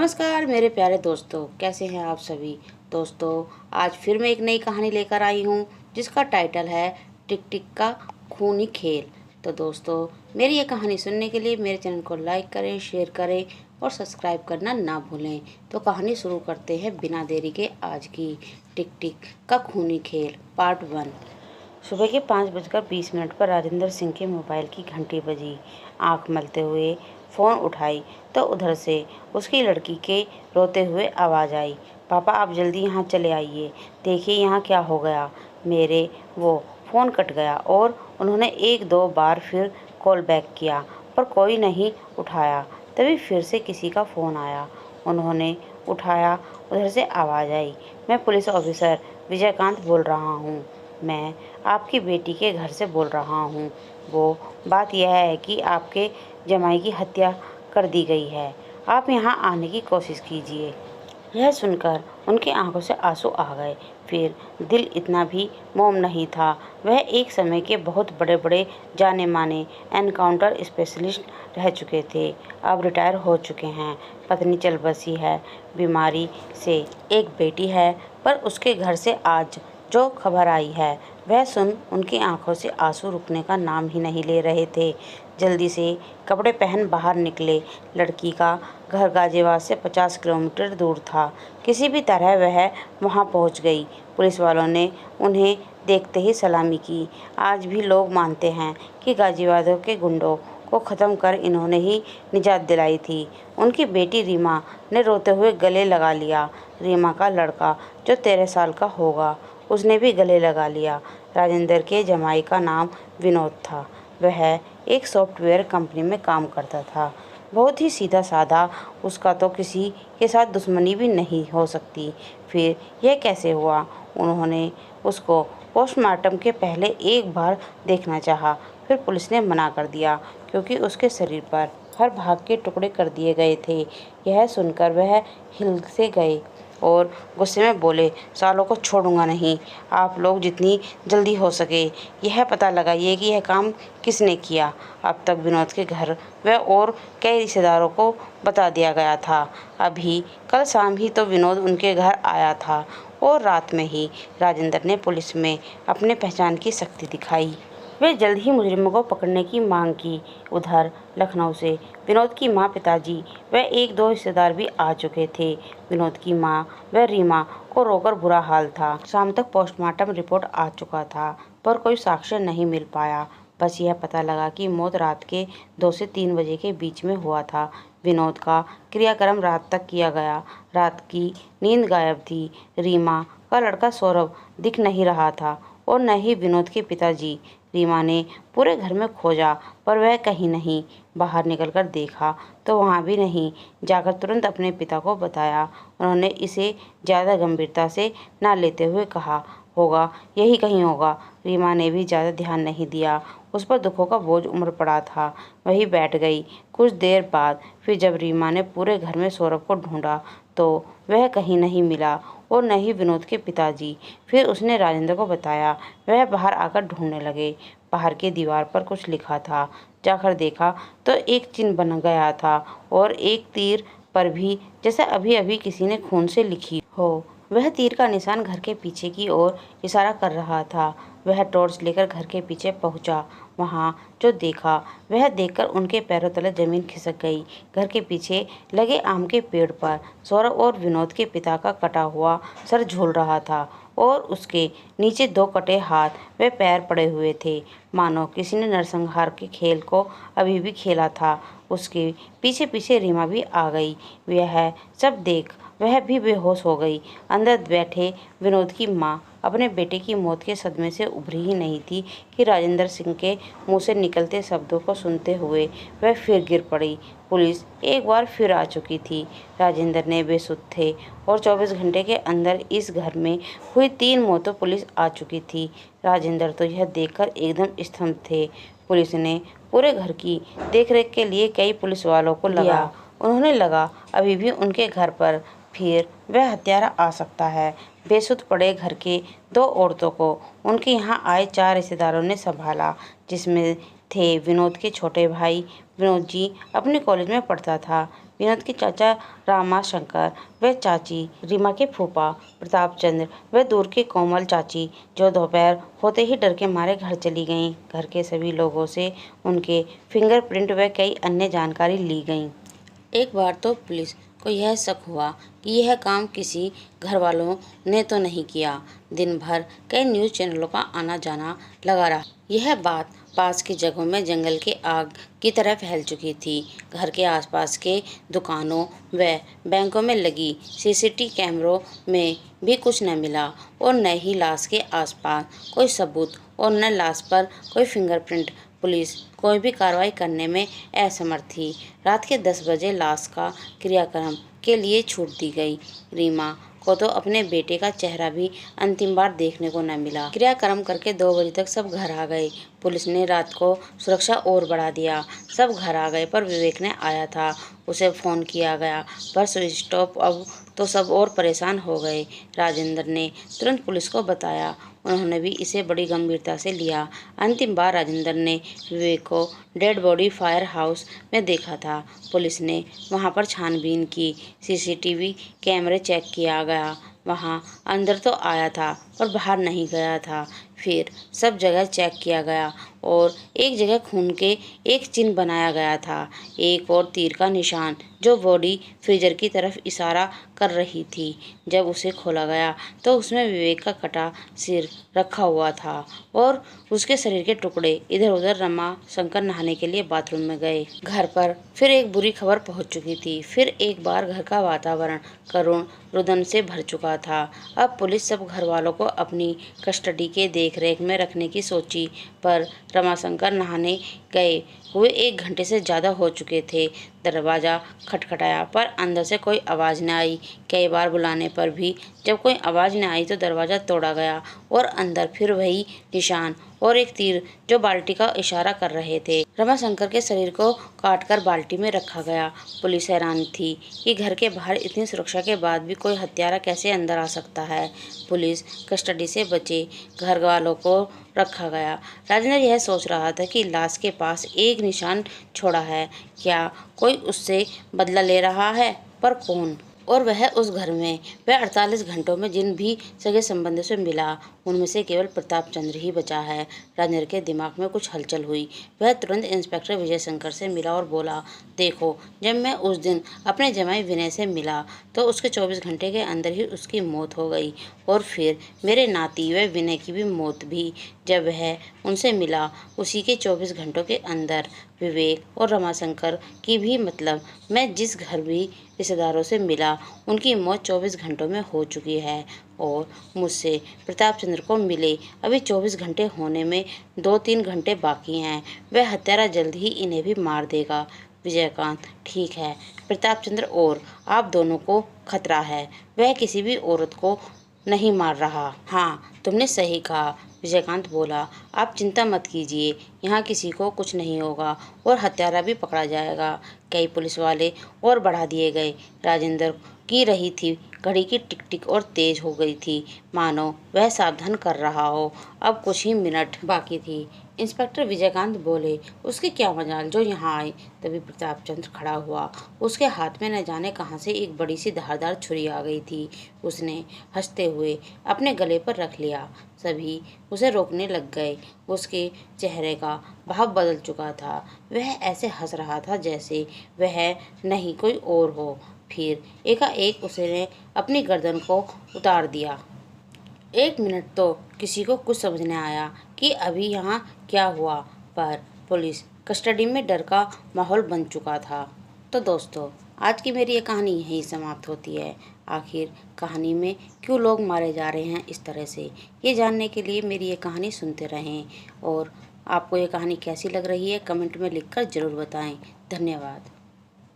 नमस्कार मेरे प्यारे दोस्तों, कैसे हैं आप सभी। दोस्तों, आज फिर मैं एक नई कहानी लेकर आई हूँ जिसका टाइटल है टिक टिक का खूनी खेल। तो दोस्तों, मेरी ये कहानी सुनने के लिए मेरे चैनल को लाइक करें, शेयर करें और सब्सक्राइब करना ना भूलें। तो कहानी शुरू करते हैं बिना देरी के आज की टिक टिक का खूनी खेल पार्ट 1। सुबह के 5:20 पर राजेंद्र सिंह के मोबाइल की घंटी बजी। आंख मलते हुए फ़ोन उठाई तो उधर से उसकी लड़की के रोते हुए आवाज़ आई, पापा आप जल्दी यहाँ चले आइए, देखिए यहाँ क्या हो गया। मेरे वो फ़ोन कट गया और उन्होंने 1-2 बार फिर कॉल बैक किया पर कोई नहीं उठाया। तभी फिर से किसी का फ़ोन आया, उन्होंने उठाया। उधर से आवाज़ आई, मैं पुलिस ऑफिसर विजयकांत बोल रहा हूँ, मैं आपकी बेटी के घर से बोल रहा हूँ। वो बात यह है कि आपके जमाई की हत्या कर दी गई है, आप यहाँ आने की कोशिश कीजिए। यह सुनकर उनकी आंखों से आंसू आ गए। फिर दिल इतना भी मोम नहीं था। वह एक समय के बहुत बड़े बड़े जाने माने एनकाउंटर स्पेशलिस्ट रह चुके थे, अब रिटायर हो चुके हैं। पत्नी चल बसी है बीमारी से, एक बेटी है, पर उसके घर से आज जो खबर आई है वह सुन उनकी आंखों से आंसू रुकने का नाम ही नहीं ले रहे थे। जल्दी से कपड़े पहन बाहर निकले। लड़की का घर गाजियाबाद से 50 किलोमीटर दूर था। किसी भी तरह वह वहां पहुंच गई। पुलिस वालों ने उन्हें देखते ही सलामी की। आज भी लोग मानते हैं कि गाजियाबाद के गुंडों को ख़त्म कर इन्होंने ही निजात दिलाई थी। उनकी बेटी रीमा ने रोते हुए गले लगा लिया। रीमा का लड़का जो 13 साल का होगा, उसने भी गले लगा लिया। राजेंद्र के जमाई का नाम विनोद था। वह एक सॉफ्टवेयर कंपनी में काम करता था, बहुत ही सीधा साधा। उसका तो किसी के साथ दुश्मनी भी नहीं हो सकती। फिर यह कैसे हुआ? उन्होंने उसको पोस्टमार्टम के पहले एक बार देखना चाहा, फिर पुलिस ने मना कर दिया क्योंकि उसके शरीर पर हर भाग के टुकड़े कर दिए गए थे। यह सुनकर वह हिल से गए और गुस्से में बोले, सालों को छोड़ूंगा नहीं। आप लोग जितनी जल्दी हो सके यह पता लगाइए कि यह काम किसने किया। अब तक विनोद के घर व और कई रिश्तेदारों को बता दिया गया था। अभी कल शाम ही तो विनोद उनके घर आया था और रात में ही राजेंद्र ने पुलिस में अपने पहचान की शक्ति दिखाई। वे जल्द ही मुजरिमों को पकड़ने की मांग की। उधर लखनऊ से विनोद की मां, पिताजी व 1-2 रिश्तेदार भी आ चुके थे। विनोद की मां व रीमा को रोकर बुरा हाल था। शाम तक पोस्टमार्टम रिपोर्ट आ चुका था पर कोई साक्ष्य नहीं मिल पाया। बस यह पता लगा कि मौत रात के 2 से 3 बजे के बीच में हुआ था। विनोद का क्रियाक्रम रात तक किया गया। रात की नींद गायब थी। रीमा का लड़का सौरभ दिख नहीं रहा था और न ही विनोद के पिताजी। रीमा ने पूरे घर में खोजा पर वह कहीं नहीं। बाहर निकलकर देखा तो वहाँ भी नहीं। जाकर तुरंत अपने पिता को बताया। उन्होंने इसे ज़्यादा गंभीरता से ना लेते हुए कहा, होगा यही कहीं होगा। रीमा ने भी ज़्यादा ध्यान नहीं दिया। उस पर दुखों का बोझ उमड़ पड़ा था, वही बैठ गई। कुछ देर बाद फिर जब रीमा ने पूरे घर में सौरभ को ढूंढा तो वह कहीं नहीं मिला और न ही विनोद के पिताजी। फिर उसने राजेंद्र को बताया। वह बाहर आकर ढूंढने लगे। बाहर की दीवार पर कुछ लिखा था। जाकर देखा तो एक चिन्ह बन गया था और एक तीर पर भी, जैसे अभी अभी किसी ने खून से लिखी हो। वह तीर का निशान घर के पीछे की ओर इशारा कर रहा था। वह टॉर्च लेकर घर के पीछे पहुंचा। वहां जो देखा वह देखकर उनके पैरों तले जमीन खिसक गई। घर के पीछे लगे आम के पेड़ पर सौरभ और विनोद के पिता का कटा हुआ सर झूल रहा था और उसके नीचे 2 कटे हाथ व पैर पड़े हुए थे, मानो किसी ने नरसंहार के खेल को अभी भी खेला था। उसके पीछे पीछे रीमा भी आ गई। वह सब देख वह भी बेहोश हो गई। अंदर बैठे विनोद की माँ अपने बेटे की मौत के सदमे से उभरी ही नहीं थी कि राजेंद्र सिंह के मुंह से निकलते शब्दों को सुनते हुए वह फिर गिर पड़ी। पुलिस एक बार फिर आ चुकी थी। राजेंद्र ने बेसुध थे और 24 घंटे के अंदर इस घर में हुई 3 मौतों पुलिस आ चुकी थी। राजेंद्र तो यह देखकर एकदम स्तंभ थे। पुलिस ने पूरे घर की देखरेख के लिए कई पुलिस वालों को लगा। उन्होंने लगा अभी भी उनके घर पर फिर वह हत्यारा आ सकता है। बेसुध पड़े घर के 2 औरतों को उनके यहाँ आए 4 रिश्तेदारों ने संभाला, जिसमें थे विनोद के छोटे भाई। विनोद जी अपने कॉलेज में पढ़ता था। विनोद के चाचा रामाशंकर व चाची रीमा के फूफा प्रताप चंद्र व दूर की कोमल चाची, जो दोपहर होते ही डर के मारे घर चली गईं। घर के सभी लोगों से उनके फिंगरप्रिंट व कई अन्य जानकारी ली गई। एक बार तो पुलिस को यह शक हुआ कि यह काम किसी घर वालों ने तो नहीं किया। दिन भर कई न्यूज़ चैनलों का आना जाना लगा रहा। यह बात पास की जगहों में जंगल के आग की तरह फैल चुकी थी। घर के आसपास के दुकानों व बैंकों में लगी सीसीटीवी कैमरों में भी कुछ न मिला और न ही लाश के आसपास कोई सबूत और न लाश पर कोई फिंगरप्रिंट। पुलिस कोई भी कार्रवाई करने में असमर्थ थी। रात के 10 बजे लाश का क्रियाक्रम के लिए छूट दी गई। रीमा को तो अपने बेटे का चेहरा भी अंतिम बार देखने को न मिला। क्रियाक्रम करके 2 बजे तक सब घर आ गए। पुलिस ने रात को सुरक्षा और बढ़ा दिया। सब घर आ गए पर विवेक ने आया था। उसे फ़ोन किया गया पर स्विच ऑफ। अब तो सब और परेशान हो गए। राजेंद्र ने तुरंत पुलिस को बताया। उन्होंने भी इसे बड़ी गंभीरता से लिया। अंतिम बार राजेंद्र ने विवेक को डेड बॉडी फायर हाउस में देखा था। पुलिस ने वहां पर छानबीन की। सीसीटीवी कैमरे चेक किया गया। वहां अंदर तो आया था पर बाहर नहीं गया था। फिर सब जगह चेक किया गया और एक जगह खून के एक चिन्ह बनाया गया था, एक और तीर का निशान, जो बॉडी फ्रीजर की तरफ इशारा कर रही थी। जब उसे खोला गया तो उसमें विवेक का कटा सिर रखा हुआ था और उसके शरीर के टुकड़े इधर उधर। रमा शंकर नहाने के लिए बाथरूम में गए। घर पर फिर एक बुरी खबर पहुंच चुकी थी। फिर एक बार घर का वातावरण करुण रुदन से भर चुका था। अब पुलिस सब घर वालों को अपनी कस्टडी के देखरेख में रखने की सोची, पर रमाशंकर नहाने गए हुए 1 घंटे से ज़्यादा हो चुके थे। दरवाज़ा खटखटाया पर अंदर से कोई आवाज़ न आई। कई बार बुलाने पर भी जब कोई आवाज़ न आई तो दरवाज़ा तोड़ा गया और अंदर फिर वही निशान और एक तीर जो बाल्टी का इशारा कर रहे थे। रमाशंकर के शरीर को काटकर बाल्टी में रखा गया। पुलिस हैरान थी कि घर के बाहर इतनी सुरक्षा के बाद भी कोई हत्यारा कैसे अंदर आ सकता है। पुलिस कस्टडी से बचे घर वालों को रखा गया। राजेंद्र यह सोच रहा था कि लाश के पास एक निशान छोड़ा है। क्या कोई उससे बदला ले रहा है? पर कौन? और वह उस घर में वह 48 घंटों में जिन भी सगे संबंधियों से मिला, उनमें से केवल प्रताप चंद्र ही बचा है। राजेंद्र के दिमाग में कुछ हलचल हुई। वह तुरंत इंस्पेक्टर विजय शंकर से मिला और बोला, देखो, जब मैं उस दिन अपने जमाई विनय से मिला तो उसके 24 घंटे के अंदर ही उसकी मौत हो गई और फिर मेरे नाती व विनय की भी मौत भी। जब वह उनसे मिला उसी के 24 घंटों के अंदर विवेक और रमाशंकर की भी, मतलब मैं जिस घर भी रिश्तेदारों से मिला उनकी मौत 24 घंटों में हो चुकी है और मुझसे प्रताप चंद्र को मिले अभी 24 घंटे होने में 2-3 घंटे बाकी हैं। वह हत्यारा जल्द ही इन्हें भी मार देगा। विजयकांत, ठीक है, प्रताप चंद्र और आप दोनों को खतरा है। वह किसी भी औरत को नहीं मार रहा। हाँ, तुमने सही कहा, विजयकांत बोला। आप चिंता मत कीजिए, यहाँ किसी को कुछ नहीं होगा और हत्यारा भी पकड़ा जाएगा। कई पुलिस वाले और बढ़ा दिए गए। राजेंद्र की रही थी घड़ी की टिक टिक और तेज हो गई थी, मानो वह सावधान कर रहा हो। अब कुछ ही मिनट बाकी थी। इंस्पेक्टर विजयकांत बोले, उसकी क्या मजाल जो यहाँ आए। तभी प्रताप चंद्र खड़ा हुआ। उसके हाथ में न जाने कहाँ से एक बड़ी सी धारदार छुरी आ गई थी। उसने हंसते हुए अपने गले पर रख लिया। सभी उसे रोकने लग गए। उसके चेहरे का भाव बदल चुका था। वह ऐसे हंस रहा था जैसे वह नहीं कोई और हो। फिर एकाएक उसने अपनी गर्दन को उतार दिया। 1 मिनट तो किसी को कुछ समझ न आया कि अभी यहाँ क्या हुआ, पर पुलिस कस्टडी में डर का माहौल बन चुका था। तो दोस्तों, आज की मेरी ये कहानी यहीं समाप्त होती है। आखिर कहानी में क्यों लोग मारे जा रहे हैं इस तरह से, ये जानने के लिए मेरी ये कहानी सुनते रहें। और आपको ये कहानी कैसी लग रही है कमेंट में लिखकर ज़रूर बताएं। धन्यवाद।